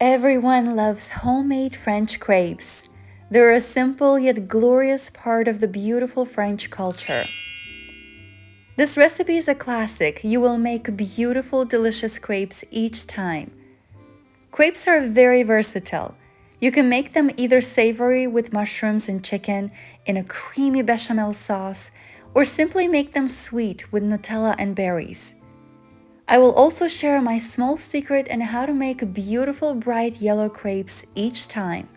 Everyone loves homemade French crepes. They're a simple yet glorious part of the beautiful French culture. This recipe is a classic. You will make beautiful, delicious crepes each time. Crepes are very versatile. You can make them either savory with mushrooms and chicken in a creamy bechamel sauce, or simply make them sweet with Nutella and berries. I will also share my small secret on how to make beautiful bright yellow crepes each time.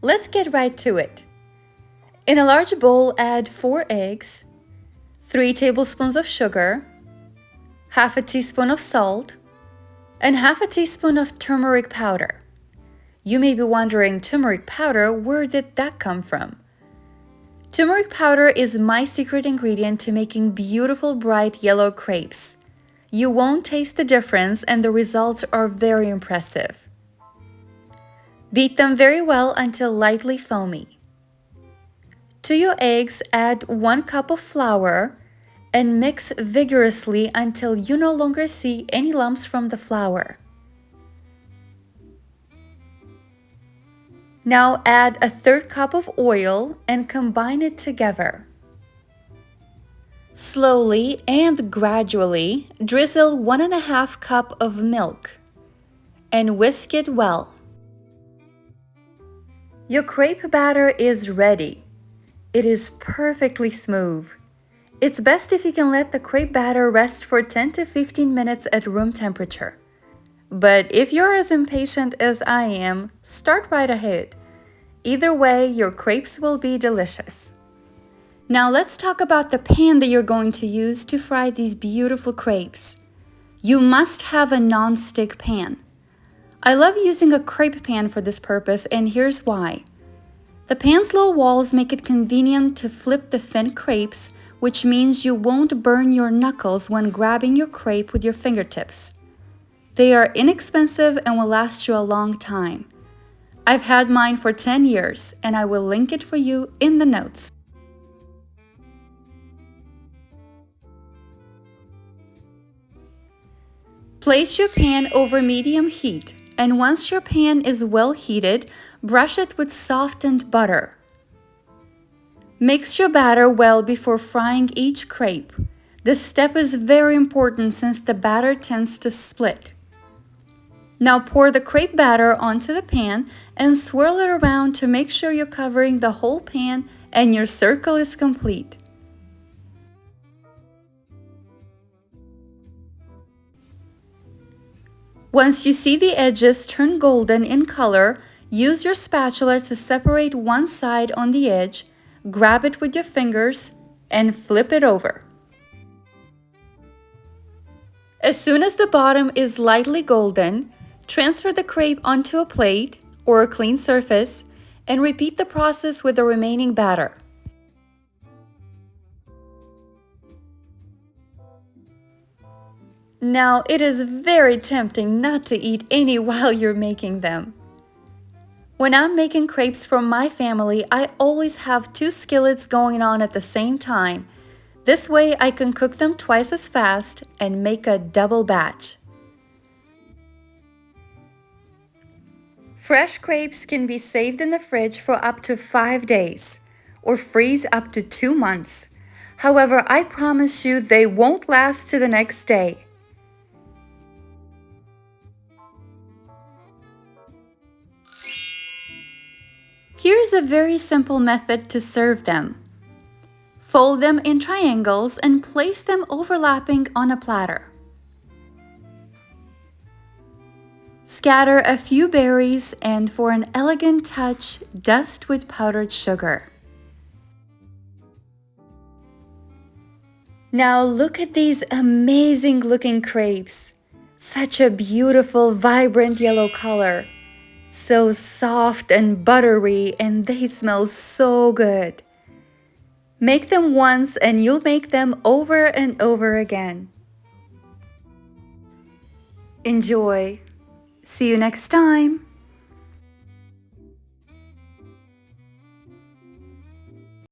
Let's get right to it. In a large bowl, add 4 eggs, 3 tablespoons of sugar, half a teaspoon of salt, and half a teaspoon of turmeric powder. You may be wondering, turmeric powder, where did that come from? Turmeric powder is my secret ingredient to making beautiful bright yellow crepes. You won't taste the difference and the results are very impressive. Beat them very well until lightly foamy. To your eggs, add 1 cup of flour and mix vigorously until you no longer see any lumps from the flour. Now add a 1/3 cup of oil and combine it together. Slowly and gradually drizzle 1½ cup of milk and whisk it well. Your crepe batter is ready. It is perfectly smooth. It's best if you can let the crepe batter rest for 10 to 15 minutes at room temperature. But if you're as impatient as I am, start right ahead. Either way, your crepes will be delicious. Now let's talk about the pan that you're going to use to fry these beautiful crepes. You must have a non-stick pan. I love using a crepe pan for this purpose, and here's why. The pan's low walls make it convenient to flip the thin crepes, which means you won't burn your knuckles when grabbing your crepe with your fingertips. They are inexpensive and will last you a long time. I've had mine for 10 years, and I will link it for you in the notes. Place your pan over medium heat, and once your pan is well heated, brush it with softened butter. Mix your batter well before frying each crepe. This step is very important since the batter tends to split. Now pour the crepe batter onto the pan and swirl it around to make sure you're covering the whole pan and your circle is complete. Once you see the edges turn golden in color, use your spatula to separate one side on the edge, grab it with your fingers, and flip it over. As soon as the bottom is lightly golden, transfer the crepe onto a plate or a clean surface and repeat the process with the remaining batter. Now, it is very tempting not to eat any while you're making them. When I'm making crepes for my family, I always have 2 skillets going on at the same time. This way I can cook them twice as fast and make a double batch. Fresh crepes can be saved in the fridge for up to 5 days or freeze up to 2 months. However, I promise you they won't last to the next day. Here's a very simple method to serve them. Fold them in triangles and place them overlapping on a platter. Scatter a few berries and, for an elegant touch, dust with powdered sugar. Now look at these amazing looking crepes. Such a beautiful, vibrant yellow color. So soft and buttery, and they smell so good. Make them once and you'll make them over and over again. Enjoy! See you next time!